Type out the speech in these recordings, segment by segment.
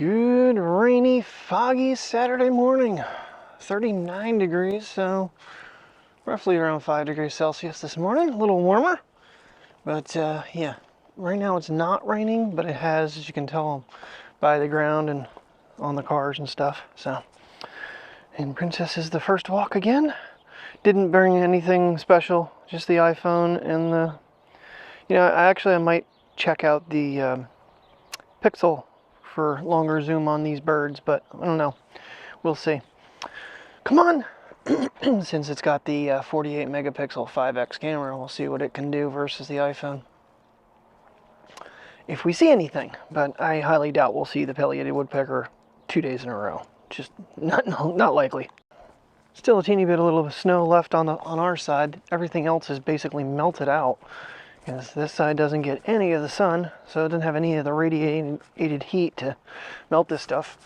Good rainy, foggy Saturday morning. 39 degrees, so roughly around 5 degrees Celsius this morning. A little warmer, but yeah, right now it's not raining, but it has, as you can tell by the ground and on the cars and stuff. So, and Princess is the first walk again. Didn't bring anything special, just the iPhone and the, I might check out the Pixel for longer zoom on these birds, but I don't know. We'll see. Come on! Since it's got the 48 megapixel 5x camera, we'll see what it can do versus the iPhone. If we see anything, but I highly doubt we'll see the pileated woodpecker 2 days in a row. Just not likely. Still a teeny bit, a little snow left on our side. Everything else is basically melted out. Because this side doesn't get any of the sun, so it doesn't have any of the radiated heat to melt this stuff.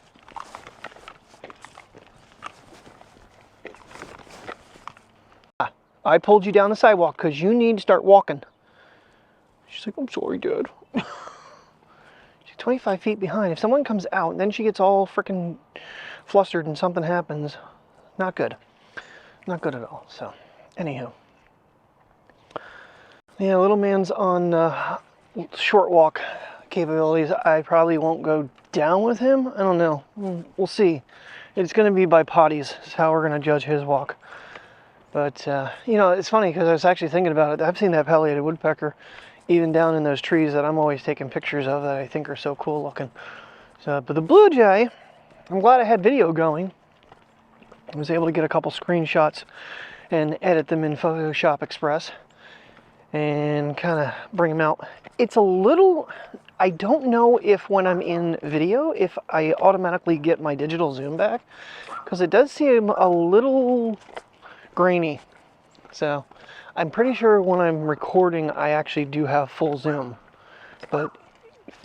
I pulled you down the sidewalk because you need to start walking. She's like, I'm sorry, Dad. She's 25 feet behind. If someone comes out and then she gets all freaking flustered and something happens, not good. Not good at all. So, anywho. Yeah, little man's on short walk capabilities. I probably won't go down with him. I don't know. We'll see. It's going to be by potties. Is how we're going to judge his walk. But, it's funny because I was actually thinking about it. I've seen that pileated woodpecker even down in those trees that I'm always taking pictures of that I think are so cool looking. So, but the blue jay, I'm glad I had video going. I was able to get a couple screenshots and edit them in Photoshop Express and kind of bring them out. It's a little, I don't know if when I'm in video, if I automatically get my digital zoom back, because it does seem a little grainy. So I'm pretty sure when I'm recording, I actually do have full zoom, but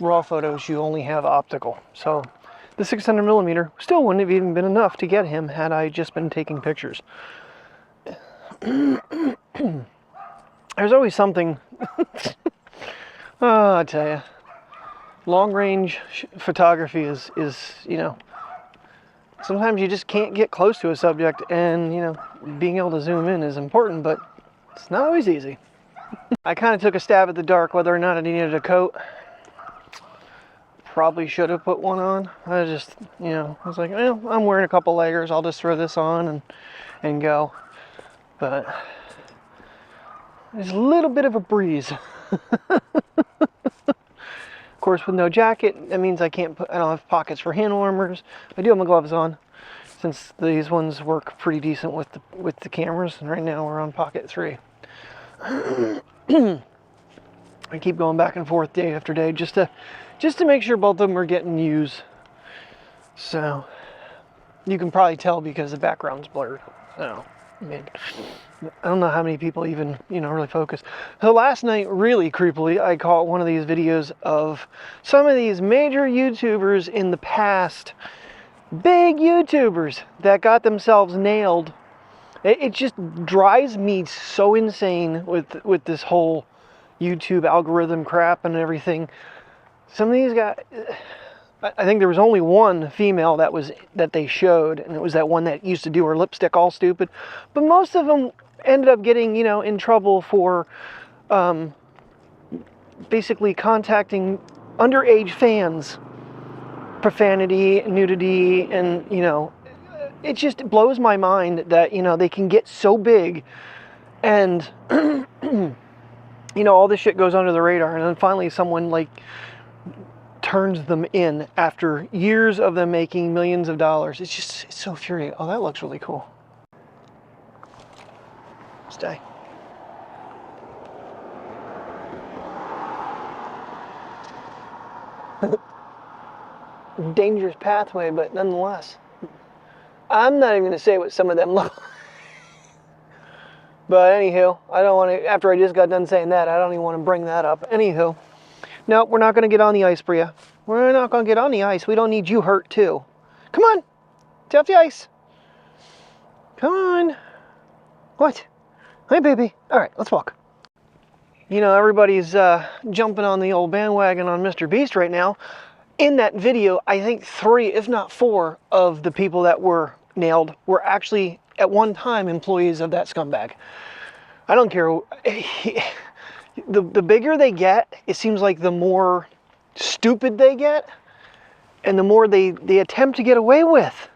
raw photos, you only have optical. So the 600 millimeter still wouldn't have even been enough to get him had I just been taking pictures. There's always something. Oh, I tell you, long range photography is sometimes you just can't get close to a subject, and being able to zoom in is important, but it's not always easy. I kind of took a stab at the dark, whether or not I needed a coat. Probably should have put one on. I just, I was like, well, I'm wearing a couple layers. I'll just throw this on and go. But there's a little bit of a breeze. Of course, with no jacket, that means I don't have pockets for hand warmers. I do have my gloves on, since these ones work pretty decent with the cameras. And right now we're on Pocket 3. I keep going back and forth day after day just to make sure both of them are getting used. So you can probably tell because the background's blurred. So I don't know how many people even, really focus. So last night, really creepily, I caught one of these videos of some of these major YouTubers in the past, big YouTubers that got themselves nailed. It just drives me so insane with this whole YouTube algorithm crap and everything. Some of these guys, I think there was only one female that they showed, and it was that one that used to do her lipstick all stupid. But most of them ended up getting, in trouble for basically contacting underage fans, profanity, nudity, and it just blows my mind that they can get so big, and all this shit goes under the radar, and then finally someone turns them in after years of them making millions of dollars. It's so infuriating. Oh, that looks really cool. Stay. Dangerous pathway, but nonetheless. I'm not even going to say what some of them look like. But anywho, I don't want to, after I just got done saying that, I don't even want to bring that up. Anywho, no, we're not going to get on the ice, Bria. We're not going to get on the ice. We don't need you hurt, too. Come on. Get off the ice. Come on. What? Hey, baby. All right, let's walk. Everybody's jumping on the old bandwagon on Mr. Beast right now. in that video, I think 3, if not 4, of the people that were nailed were actually at one time employees of that scumbag. I don't care. The bigger they get, it seems like the more stupid they get and the more they attempt to get away with.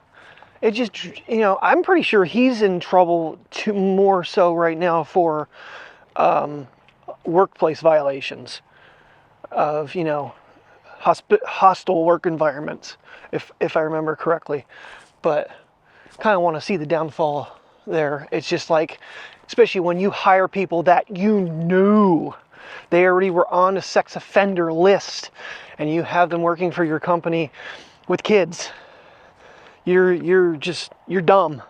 It just, you know, I'm pretty sure he's in trouble more so right now for workplace violations of, you know, hostile work environments, if I remember correctly. But kind of want to see the downfall there. It's just like, especially when you hire people that you knew they already were on a sex offender list and you have them working for your company with kids. You're dumb.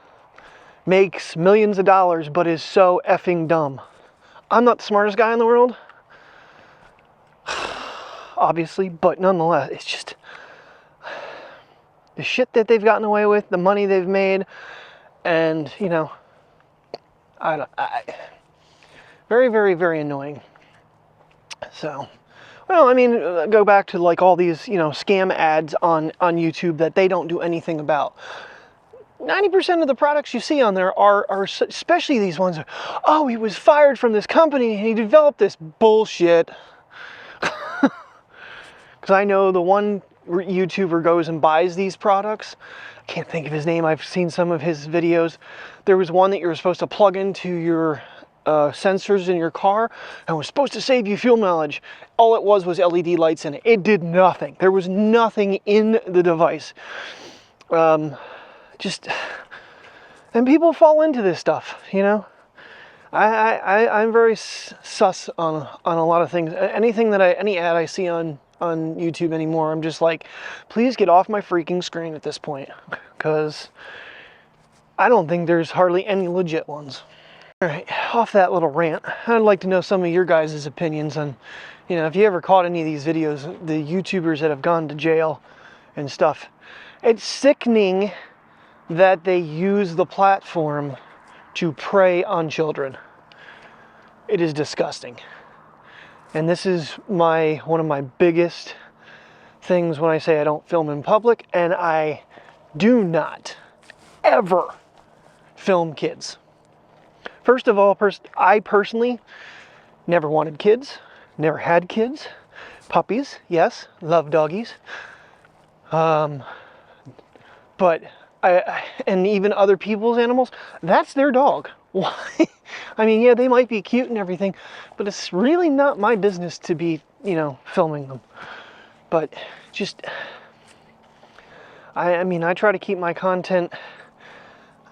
Makes millions of dollars, but is so effing dumb. I'm not the smartest guy in the world, obviously, but nonetheless, it's just the shit that they've gotten away with, the money they've made, and, you know, very, very, very annoying. So, well, I mean, go back to like all these, you know, scam ads on YouTube that they don't do anything about. 90% of the products you see on there are especially these ones, oh, he was fired from this company and he developed this bullshit. Because I know the one YouTuber goes and buys these products. I can't think of his name. I've seen some of his videos. There was one that you were supposed to plug into your sensors in your car and was supposed to save you fuel mileage. All it was LED lights in it. It did nothing. There was nothing in the device. And people fall into this stuff, you know. I'm very sus on a lot of things. Anything that any ad I see on YouTube anymore, I'm just like, please get off my freaking screen at this point, because I don't think there's hardly any legit ones. All right, off that little rant, I'd like to know some of your guys' opinions on, you know, if you ever caught any of these videos, the YouTubers that have gone to jail and stuff. It's sickening that they use the platform to prey on children. It is disgusting. And this is one of my biggest things when I say I don't film in public, and I do not ever film kids. First of all, I personally never wanted kids, never had kids. Puppies, yes, love doggies. But and even other people's animals, that's their dog. Why? I mean, yeah, they might be cute and everything, but it's really not my business to be, you know, filming them. But just, I mean, I try to keep my content,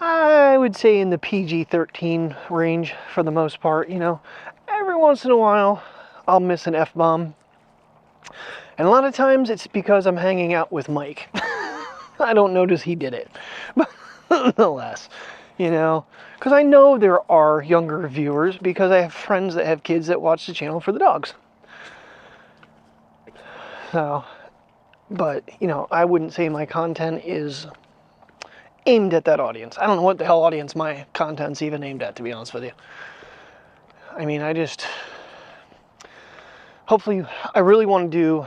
I would say, in the PG-13 range for the most part, you know. Every once in a while, I'll miss an F-bomb. And a lot of times it's because I'm hanging out with Mike. I don't notice he did it. But nonetheless, you know, because I know there are younger viewers, because I have friends that have kids that watch the channel for the dogs. So, but, you know, I wouldn't say my content is aimed at that audience. I don't know what the hell audience my content's even aimed at, to be honest with you. I mean, hopefully, I really want to do,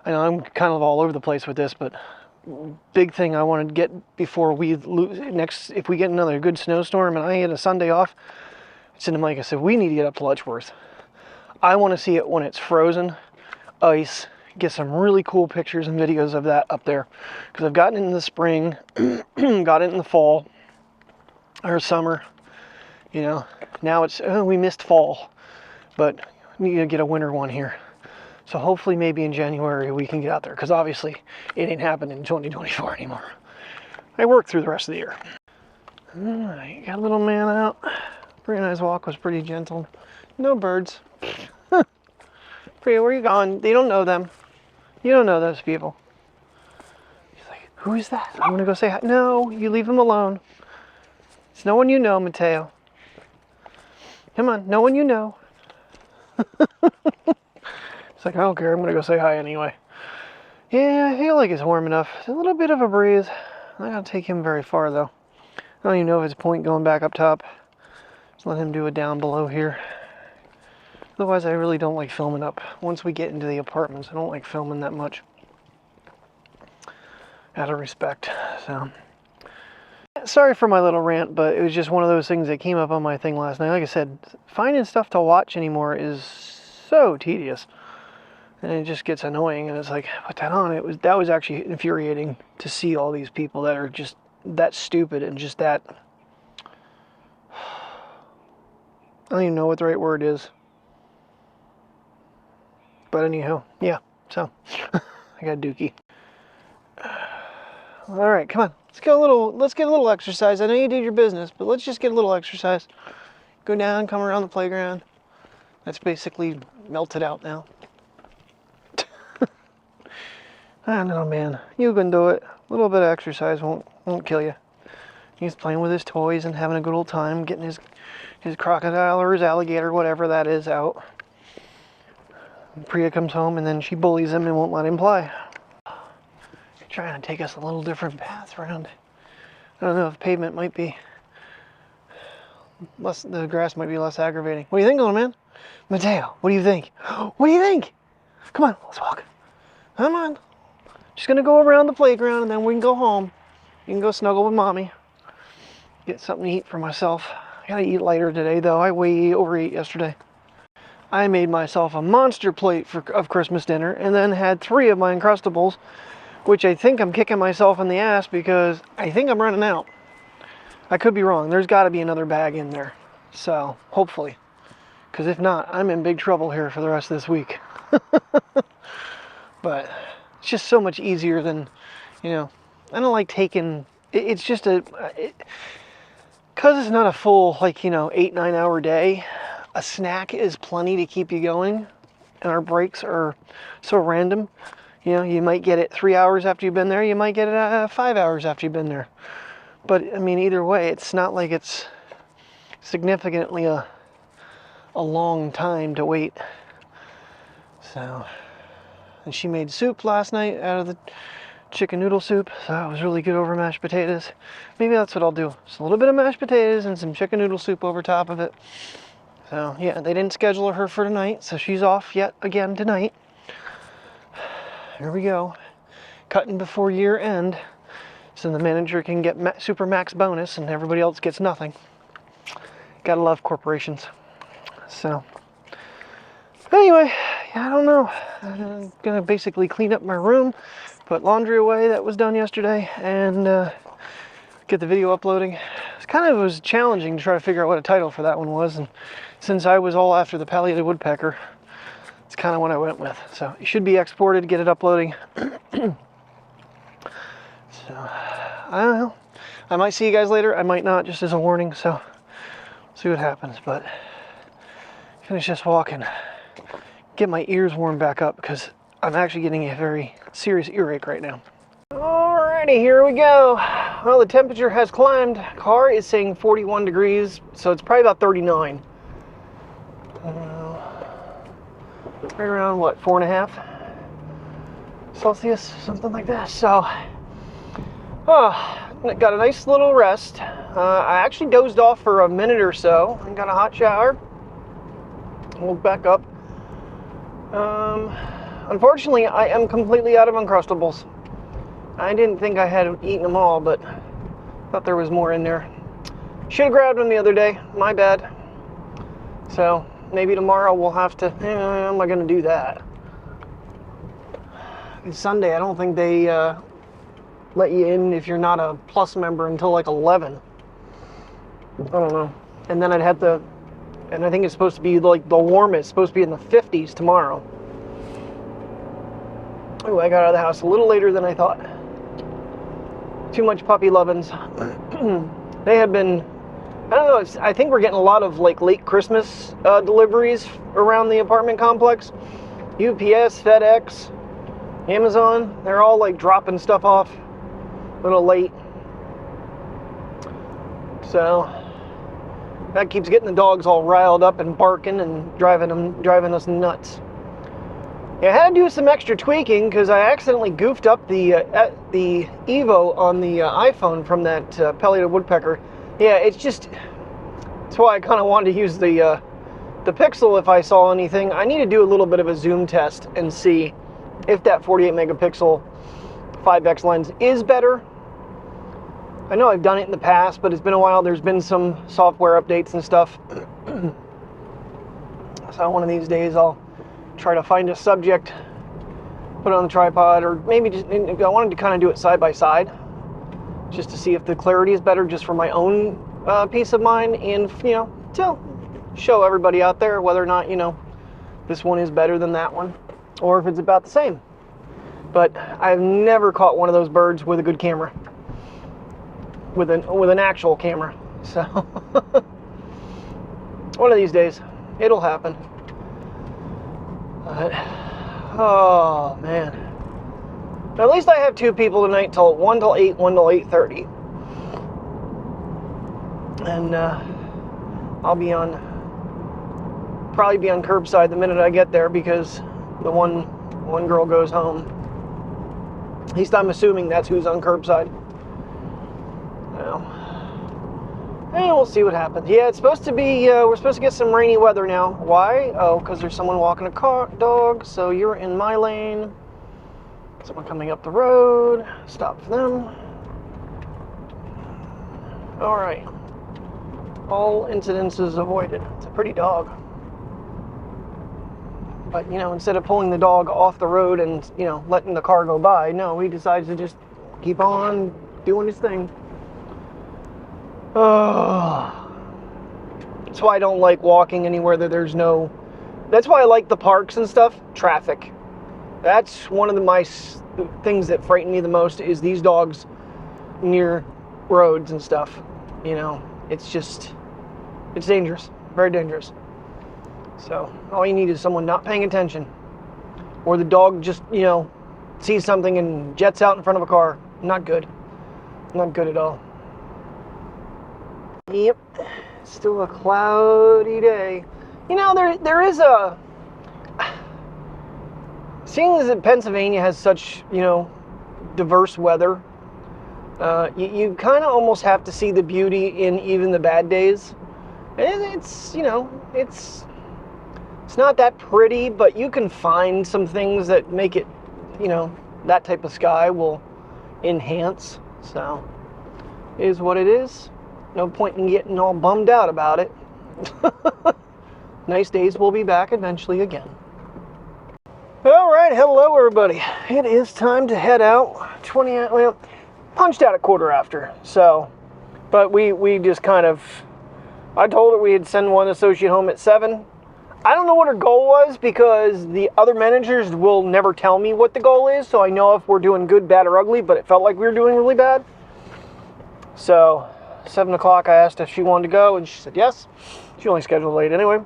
I know I'm kind of all over the place with this, but big thing I want to get before we if we get another good snowstorm and I get a Sunday off, I said to Mike, I said, we need to get up to Letchworth. I want to see it when it's frozen, ice, get some really cool pictures and videos of that up there. Because I've gotten it in the spring, got it in the fall, or summer, you know. Now it's, we missed fall, but we need to get a winter one here. So hopefully maybe in January we can get out there, because obviously it ain't happening in 2024 anymore. I work through the rest of the year. All right, got a little man out. Pretty nice walk, was pretty gentle. No birds. Priya, where are you going? They don't know them. You don't know those people. He's like, who is that? I'm gonna go say hi. No, you leave him alone. It's no one you know, Mateo. Come on, no one you know. It's like, I don't care, I'm gonna go say hi anyway. Yeah, I feel like it's warm enough. It's a little bit of a breeze. I'm not gonna take him very far though. I don't even know if it's a point going back up top. Just let him do it down below here. Otherwise, I really don't like filming up. Once we get into the apartments, I don't like filming that much. out of respect. So sorry for my little rant, but it was just one of those things that came up on my thing last night. Like I said, finding stuff to watch anymore is so tedious, and it just gets annoying. And it's like, put that on. That was actually infuriating to see all these people that are just that stupid and just that. I don't even know what the right word is. But anyhow, yeah. So I got a dookie. All right, come on. Let's get a little exercise. I know you did your business, but let's just get a little exercise. Go down, come around the playground. That's basically melted out now. I don't know, man. You can do it. A little bit of exercise won't kill you. He's playing with his toys and having a good old time, getting his crocodile or his alligator, whatever that is, out. Priya comes home and then she bullies him and won't let him play. Trying to take us a little different path around. I don't know if pavement might be less, the grass might be less aggravating. What do you think, little man? Mateo, what do you think? What do you think? Come on, let's walk. Come on. Just gonna go around the playground and then we can go home. You can go snuggle with mommy. Get something to eat for myself. I gotta eat lighter today though. I overate yesterday. I made myself a monster plate of Christmas dinner and then had 3 of my Uncrustables, which I think I'm kicking myself in the ass because I think I'm running out. I could be wrong. There's got to be another bag in there. So, hopefully. Because if not, I'm in big trouble here for the rest of this week. But it's just so much easier than, you know, I don't like taking, it's just because it's not a full, like, you know, 8-9 hour day, a snack is plenty to keep you going. And our breaks are so random. You know, you might get it 3 hours after you've been there. You might get it 5 hours after you've been there. But, I mean, either way, it's not like it's significantly a long time to wait. So, and she made soup last night out of the chicken noodle soup. So it was really good over mashed potatoes. Maybe that's what I'll do. Just a little bit of mashed potatoes and some chicken noodle soup over top of it. So, yeah, they didn't schedule her for tonight. So she's off yet again tonight. Here we go, cutting before year end, so the manager can get super max bonus and everybody else gets nothing. Gotta love corporations. So, anyway, I don't know. I'm gonna basically clean up my room, put laundry away that was done yesterday, and get the video uploading. It was challenging to try to figure out what a title for that one was, and since I was all after the palliated woodpecker, it's kind of what I went with. So it should be exported, get it uploading. So I don't know. I might see you guys later. I might not, just as a warning. So see what happens. But finish this walk and get my ears warmed back up because I'm actually getting a very serious earache right now. Alrighty, here we go. Well, the temperature has climbed. Car is saying 41 degrees, so it's probably about 39. Right around, what, 4.5 Celsius, something like that. So, got a nice little rest. I actually dozed off for a minute or so and got a hot shower. Woke back up. Unfortunately, I am completely out of Uncrustables. I didn't think I had eaten them all, but thought there was more in there. Should have grabbed them the other day. My bad. So, maybe tomorrow we'll have to, how am I going to do that? It's Sunday, I don't think they let you in if you're not a Plus member until like 11. I don't know. And then I'd have to, and I think it's supposed to be like the warmest, it's supposed to be in the 50s tomorrow. Oh, I got out of the house a little later than I thought. Too much puppy lovin's. They have been, I don't know, I think we're getting a lot of like late Christmas deliveries around the apartment complex. UPS, FedEx, Amazon, they're all like dropping stuff off a little late. So that keeps getting the dogs all riled up and barking and driving us nuts. Yeah, I had to do some extra tweaking because I accidentally goofed up the Evo on the iPhone from that palliated woodpecker. Yeah, that's why I kind of wanted to use the Pixel if I saw anything. I need to do a little bit of a zoom test and see if that 48 megapixel 5x lens is better. I know I've done it in the past, but it's been a while. There's been some software updates and stuff. So one of these days I'll try to find a subject, put it on the tripod, or maybe just, I wanted to kind of do it side by side, just to see if the clarity is better, just for my own peace of mind, and, you know, to show everybody out there whether or not, you know, this one is better than that one, or if it's about the same. But I've never caught one of those birds with a good camera, with an actual camera. So one of these days it'll happen. But, oh man, at least I have 2 people tonight, till 1 till 8, 1 till 8:30, and I'll be probably be on curbside the minute I get there, because the one girl goes home. At least I'm assuming that's who's on curbside. And we'll see what happens. Yeah, it's supposed to be, we're supposed to get some rainy weather now. Why? Oh, because there's someone walking a dog, so you're in my lane. Someone coming up the road. Stop for them. All right. All incidences avoided. It's a pretty dog. But, you know, instead of pulling the dog off the road and, you know, letting the car go by, no, he decides to just keep on doing his thing. Oh, that's why I don't like walking anywhere that there's no. That's why I like the parks and stuff. Traffic. That's one of my things that frighten me the most, is these dogs near roads and stuff. You know, it's dangerous, very dangerous. So all you need is someone not paying attention, or the dog just, you know, sees something and jets out in front of a car. Not good. Not good at all. Yep, still a cloudy day. You know, there is a, seeing as that Pennsylvania has such, you know, diverse weather, you kind of almost have to see the beauty in even the bad days. And it's, you know, it's not that pretty, but you can find some things that make it, you know, that type of sky will enhance. So, it is what it is. No point in getting all bummed out about it. Nice days will be back eventually again. All right, hello everybody. It is time to head out. Well, punched out at 1:15. So, but we just kind of, I told her we'd send one associate home at 7. I don't know what her goal was, because the other managers will never tell me what the goal is, so I know if we're doing good, bad, or ugly, but it felt like we were doing really bad. So 7 o'clock, I asked if she wanted to go, and she said yes. She only scheduled late anyway.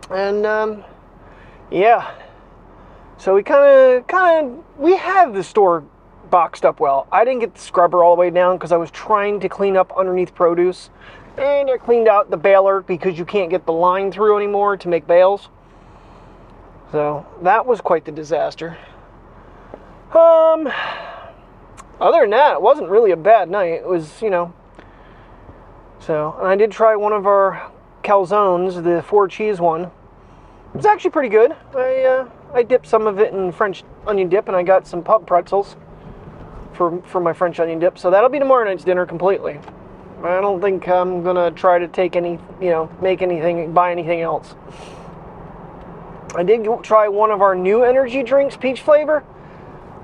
And yeah, so we we have the store boxed up well. I didn't get the scrubber all the way down because I was trying to clean up underneath produce, and I cleaned out the baler because you can't get the line through anymore to make bales. So that was quite the disaster. Other than that, it wasn't really a bad night. It was, you know. So, and I did try one of our calzones, the 4 cheese one. It was actually pretty good. I dipped some of it in French onion dip, and I got some pub pretzels for my French onion dip. So that'll be tomorrow night's dinner completely. I don't think I'm gonna try to take any, you know, make anything, buy anything else. I did try one of our new energy drinks, peach flavor.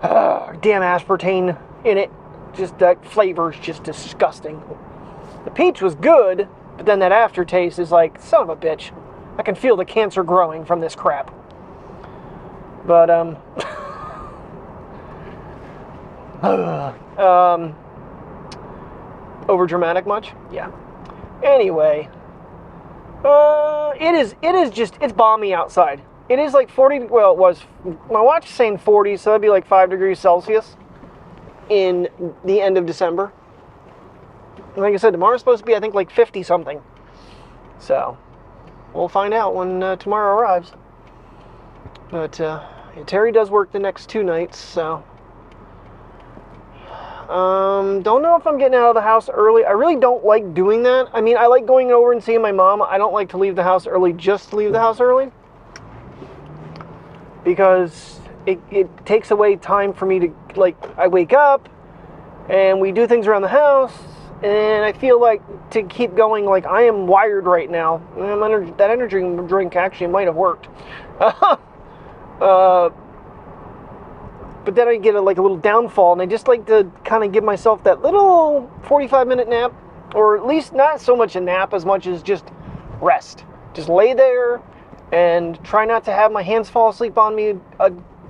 Damn aspartame in it. Just that flavor is just disgusting. The peach was good, but then that aftertaste is like, son of a bitch. I can feel the cancer growing from this crap. But, over dramatic much? Yeah. Anyway, it is just, it's balmy outside. It is like 40, well, it was, my watch is saying 40, so that'd be like 5 degrees Celsius in the end of December. Like I said, tomorrow's supposed to be, I think, like 50 something. So, we'll find out when tomorrow arrives. But Terry does work the next 2 nights, so don't know if I'm getting out of the house early. I really don't like doing that. I mean, I like going over and seeing my mom. I don't like to leave the house early just to leave the house early, because it takes away time for me to, like, I wake up and we do things around the house, and I feel like to keep going, like, I am wired right now. That energy drink actually might have worked. But then I get a little downfall, and I just like to kind of give myself that little 45-minute nap, or at least not so much a nap as much as just rest. Just lay there and try not to have my hands fall asleep on me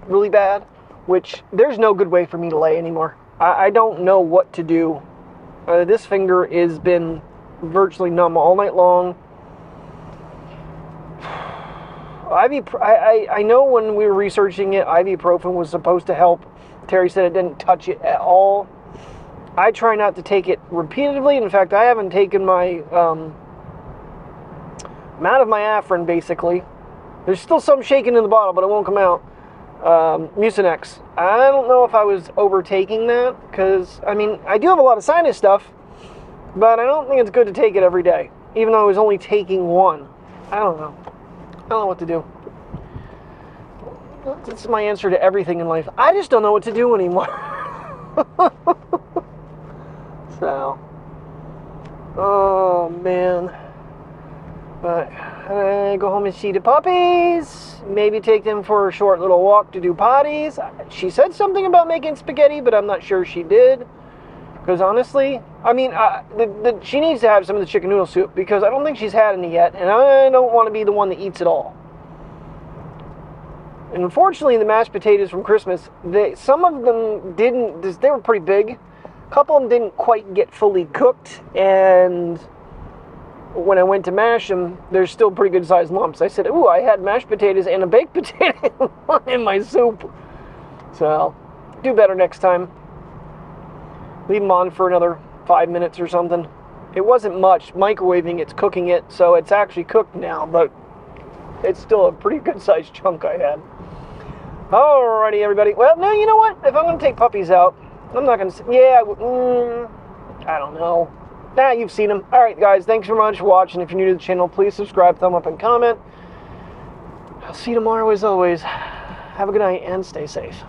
really bad, which there's no good way for me to lay anymore. I don't know what to do. This finger has been virtually numb all night long. I know when we were researching it, ibuprofen was supposed to help. Terry said it didn't touch it at all. I try not to take it repeatedly. In fact, I haven't taken my I'm out of my Afrin, basically. There's still some shaking in the bottle, but it won't come out. Mucinex. I don't know if I was overtaking that, because, I mean, I do have a lot of sinus stuff, but I don't think it's good to take it every day, even though I was only taking one. I don't know. I don't know what to do. That's my answer to everything in life. I just don't know what to do anymore. So, oh man. But I go home and see the puppies. Maybe take them for a short little walk to do potties. She said something about making spaghetti, but I'm not sure she did. Because honestly, I mean, she needs to have some of the chicken noodle soup, because I don't think she's had any yet, and I don't want to be the one that eats it all. And unfortunately, the mashed potatoes from Christmas, some of them didn't, they were pretty big. A couple of them didn't quite get fully cooked, and when I went to mash them, there's still pretty good sized lumps. I said, ooh, I had mashed potatoes and a baked potato in my soup. So I'll do better next time. Leave them on for another 5 minutes or something. It wasn't much microwaving, it's cooking it, so it's actually cooked now, but it's still a pretty good sized chunk I had. Alrighty, everybody. Well, no, you know what? If I'm going to take puppies out, I'm not going to say, yeah, I don't know. Nah, you've seen them. Alright, guys, thanks very much for watching. If you're new to the channel, please subscribe, thumb up, and comment. I'll see you tomorrow as always. Have a good night and stay safe.